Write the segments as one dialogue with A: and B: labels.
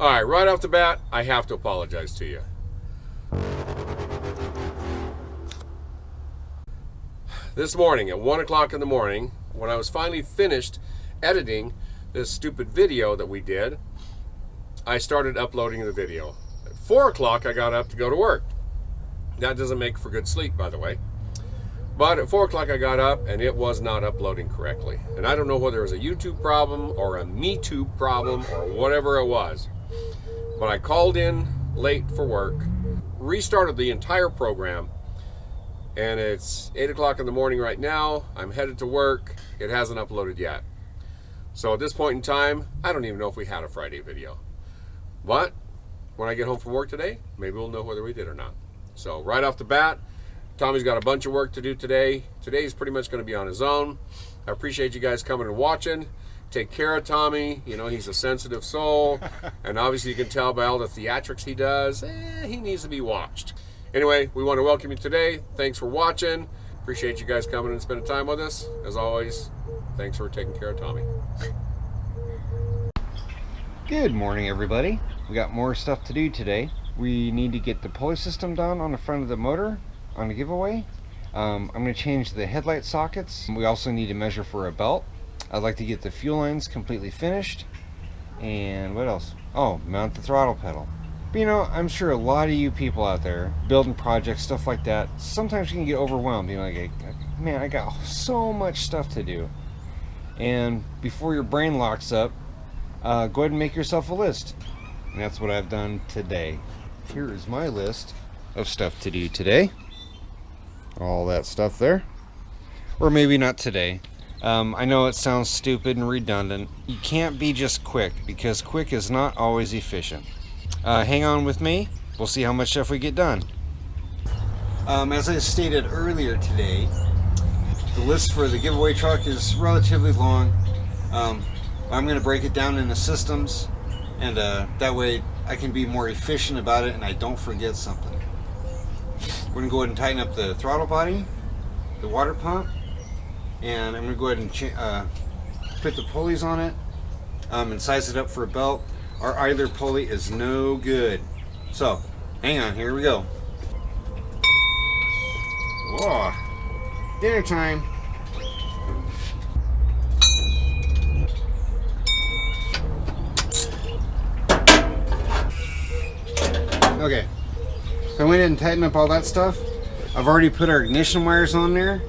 A: All right, right off the bat, I have to apologize to you. This morning at 1 o'clock in the morning, when I was finally finished editing this stupid video that we did, I started uploading the video. At 4 o'clock, I got up to go to work. That doesn't make for good sleep, by the way. But at 4 o'clock, I got up and it was not uploading correctly. And I don't know whether it was a YouTube problem or a MeTube problem or whatever it was. But I called in late for work, restarted the entire program, and it's 8 o'clock in the morning right now. I'm headed to work. It hasn't uploaded yet. So at this point in time, I don't even know if we had a Friday video. But when I get home from work today, maybe we'll know whether we did or not. So right off the bat, Tommy's got a bunch of work to do today. Today's pretty much going to be on his own. I appreciate you guys coming and watching. Take care of Tommy. You know, he's a sensitive soul. And obviously you can tell by all the theatrics he does, he needs to be watched. Anyway, we want to welcome you today. Thanks for watching. Appreciate you guys coming and spending time with us. As always, thanks for taking care of Tommy.
B: Good morning, everybody. We got more stuff to do today. We need to get the pulley system done on the front of the motor on the giveaway. I'm going to change the headlight sockets. We also need to measure for a belt. I'd like to get the fuel lines completely finished. And what else? Oh, mount the throttle pedal. But you know, I'm sure a lot of you people out there building projects, stuff like that, sometimes you can get overwhelmed. You know, like, man, I got so much stuff to do. And before your brain locks up, go ahead and make yourself a list. And that's what I've done today. Here is my list of stuff to do today. All that stuff there. Or maybe not today. I know it sounds stupid and redundant. You can't be just quick, because quick is not always efficient. Hang on with me. We'll see how much stuff we get done. As I stated earlier today, the list for the giveaway truck is relatively long. I'm going to break it down into systems, and that way I can be more efficient about it and I don't forget something. We're going to go ahead and tighten up the throttle body, the water pump, and I'm going to go ahead and put the pulleys on it and size it up for a belt. Our idler pulley is no good. So, hang on, here we go. Whoa, dinner time. Okay, so I went in and tightened up all that stuff. I've already put our ignition wires on there.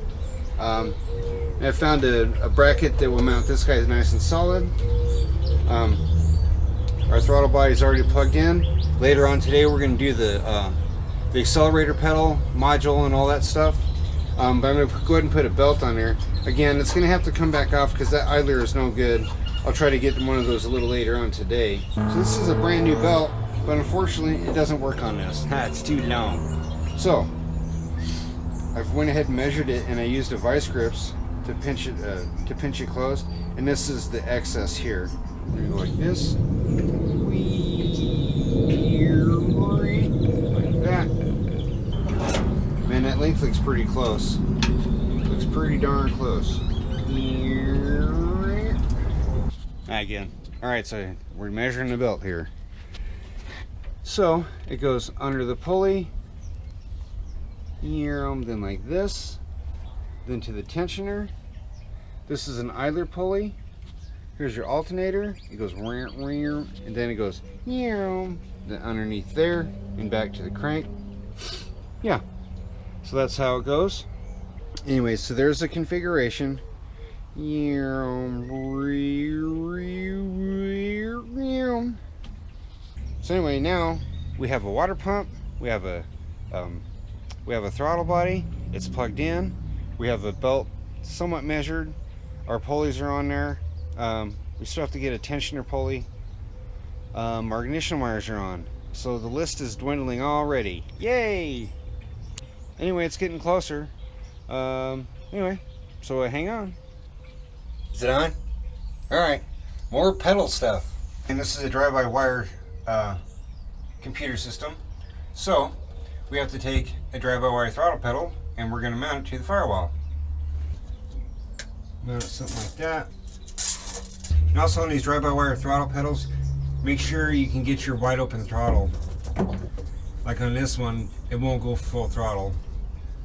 B: I found a bracket that will mount this guy nice and solid. Our throttle body is already plugged in. Later on today we're going to do the accelerator pedal module and all that stuff. But I'm going to go ahead and put a belt on there. Again, it's going to have to come back off because that idler is no good. I'll try to get one of those a little later on today. So this is a brand new belt, but unfortunately it doesn't work on this. It's too long. So I've went ahead and measured it, and I used a vice grips to pinch it closed. And this is the excess here. We're going to go like this. Like that. Man, that length looks pretty close. Looks pretty darn close. Again. Alright, so we're measuring the belt here. So it goes under the pulley, then like this, then to the tensioner. This is an idler pulley. Here's your alternator. It goes and then it goes then underneath there and back to the crank. Yeah, so that's how it goes. Anyway, so there's the configuration. So anyway, now we have a water pump, we have a throttle body, it's plugged in, we have a belt somewhat measured, our pulleys are on there, we still have to get a tensioner pulley, our ignition wires are on, so the list is dwindling already. Yay! Anyway, it's getting closer. Anyway, so hang on. Is it on? Alright, more pedal stuff. And this is a drive-by-wire computer system. So we have to take a drive-by-wire throttle pedal and we're going to mount it to the Firewall. Mount it something like that. And also on these drive-by-wire throttle pedals, make sure you can get your wide open throttle. Like on this one, it won't go full throttle.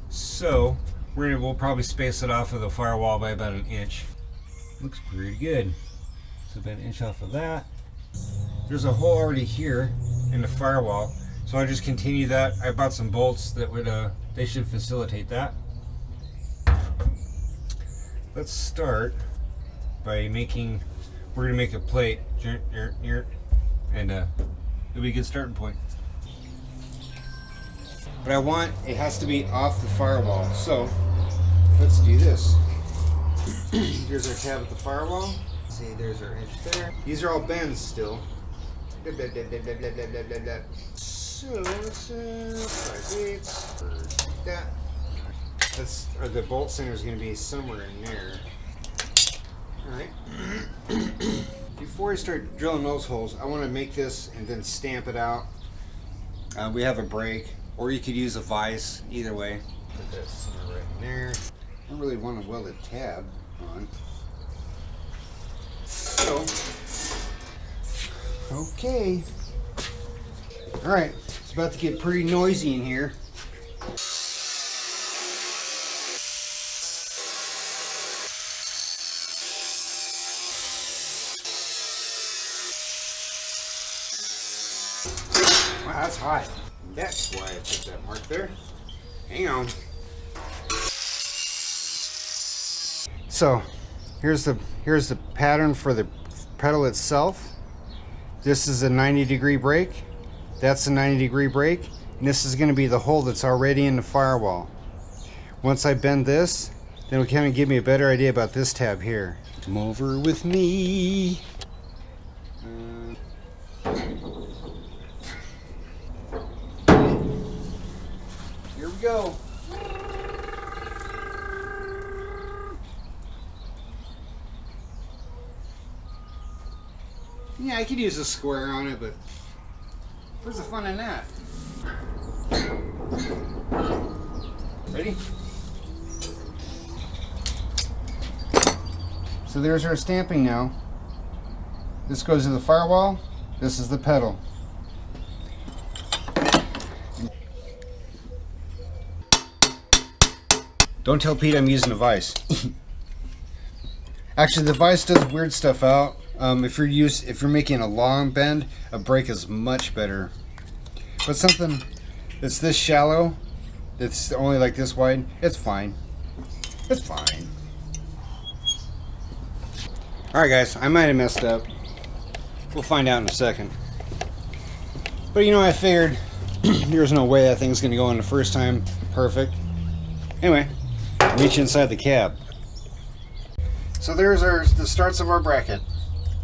B: So we'll probably space it off of the firewall by about 1 inch. Looks pretty good. So about 1 inch off of that. There's a hole already here in the firewall, so I just continue that. I bought some bolts that would they should facilitate that. Let's start by we're gonna make a plate, and it'll be a good starting point. But it has to be off the firewall, so let's do this. Here's our tab at the firewall. See, there's our inch there. These are all bends still. So let's 5/8 like that. The bolt center is going to be somewhere in there. Alright. Before I start drilling those holes, I want to make this and then stamp it out. We have a brake, or you could use a vise, either way. Put that somewhere right in there. I don't really want to weld a tab on. So, okay. Alright, it's about to get pretty noisy in here. Wow, that's hot. That's why I put that mark there. Hang on. So, here's the pattern for the pedal itself. This is a 90-degree brake. That's a 90-degree brake. And this is going to be the hole that's already in the firewall. Once I bend this, then it'll kind of give me a better idea about this tab here. Come over with me. Here we go. Yeah, I could use a square on it, but where's the fun in that? Ready? So there's our stamping now. This goes to the firewall. This is the pedal. Don't tell Pete I'm using a vise. Actually, the vise does weird stuff out. If you're making a long bend, a brake is much better. But something that's this shallow, that's only like this wide, it's fine. It's fine. Alright guys, I might have messed up. We'll find out in a second. But you know, I figured there's no way that thing's going to go in the first time perfect. Anyway, reach inside the cab. So there's the starts of our bracket.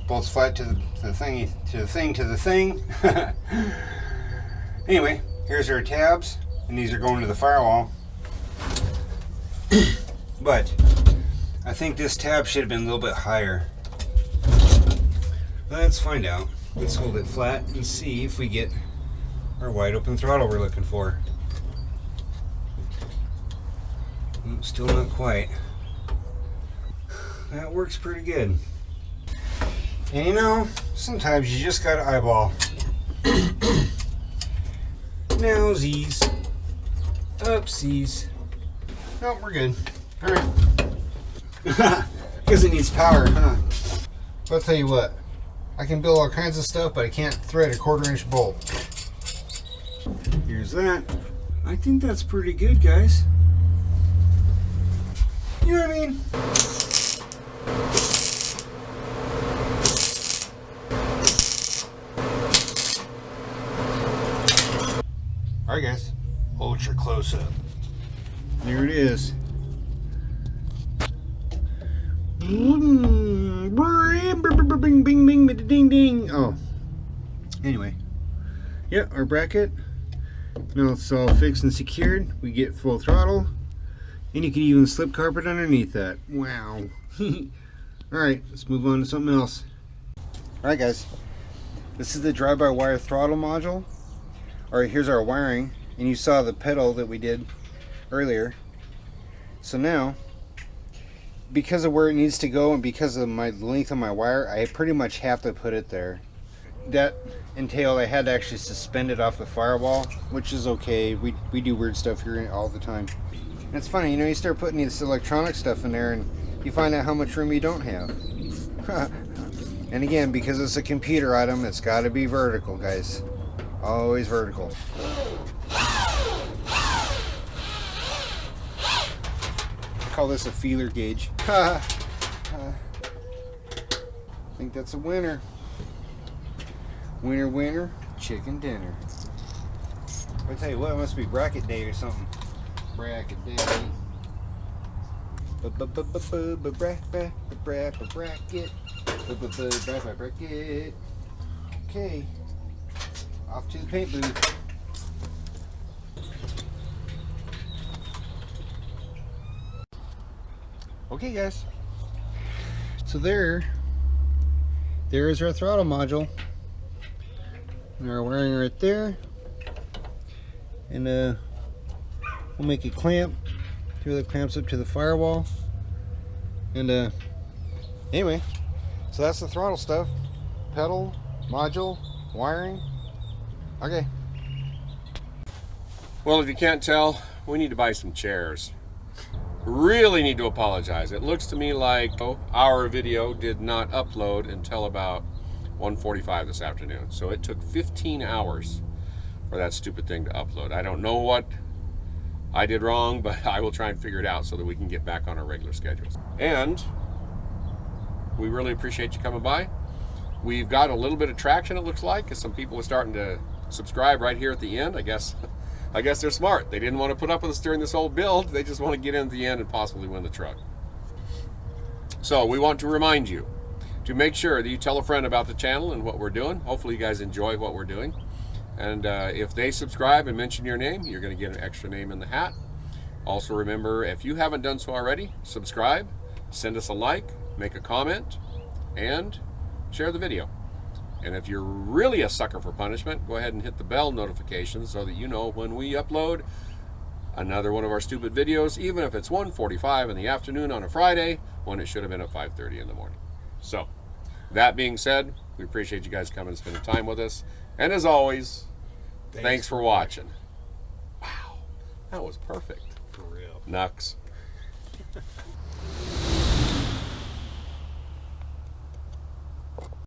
B: Bolts flat to the thing. Anyway, here's our tabs, and these are going to the firewall. But I think this tab should have been a little bit higher. Let's find out. Let's hold it flat and see if we get our wide open throttle we're looking for. Still not quite. That works pretty good. And you know, sometimes you just gotta eyeball. Nowsies. Upsies. Oh, we're good. Alright. Because it needs power, huh? I'll tell you what. I can build all kinds of stuff, but I can't thread a 1/4-inch bolt. Here's that. I think that's pretty good, guys. You know what I mean? Alright guys, ultra close up. There it is. Bing, bing, bing, ding, ding. Oh. Anyway. Yeah, our bracket. Now it's all fixed and secured. We get full throttle. And you can even slip carpet underneath that. Wow. Alright, let's move on to something else. Alright guys. This is the drive-by-wire throttle module. Alright, here's our wiring. And you saw the pedal that we did earlier. So now, because of where it needs to go and because of the length of my wire, I pretty much have to put it there. that entailed I had to actually suspend it off the firewall, which is okay. We do weird stuff here all the time. And it's funny, you know, you start putting this electronic stuff in there and you find out how much room you don't have. And again, because it's a computer item, it's got to be vertical, guys. Always vertical. I call this a feeler gauge. I think that's a winner. Winner, winner, chicken dinner. I tell you what, it must be bracket day or something. Bracket day. Bracket. Bracket. Okay. Off to the paint booth. Okay, guys. So there is our throttle module. And our wiring right there. And we'll make a clamp. Through the clamps up to the firewall. And anyway, so that's the throttle stuff. Pedal, module, wiring. Okay.
A: Well, if you can't tell, we need to buy some chairs. Really need to apologize. It looks to me like our video did not upload until about 1:45 this afternoon. So it took 15 hours for that stupid thing to upload. I don't know what I did wrong, but I will try and figure it out so that we can get back on our regular schedules. And we really appreciate you coming by. We've got a little bit of traction, it looks like, because some people are starting to subscribe right here at the end. I guess they're smart. They didn't want to put up with us during this whole build. They just want to get in at the end and possibly win the truck. So we want to remind you to make sure that you tell a friend about the channel and what we're doing. Hopefully you guys enjoy what we're doing. And if they subscribe and mention your name, you're going to get an extra name in the hat. Also remember, if you haven't done so already, subscribe, send us a like, make a comment, and share the video. And if you're really a sucker for punishment, go ahead and hit the bell notification so that you know when we upload another one of our stupid videos, even if it's 1:45 in the afternoon on a Friday, when it should have been at 5:30 in the morning. So, that being said, we appreciate you guys coming and spending time with us. And as always, thanks for watching. Wow, that was perfect.
C: For real.
A: Nux.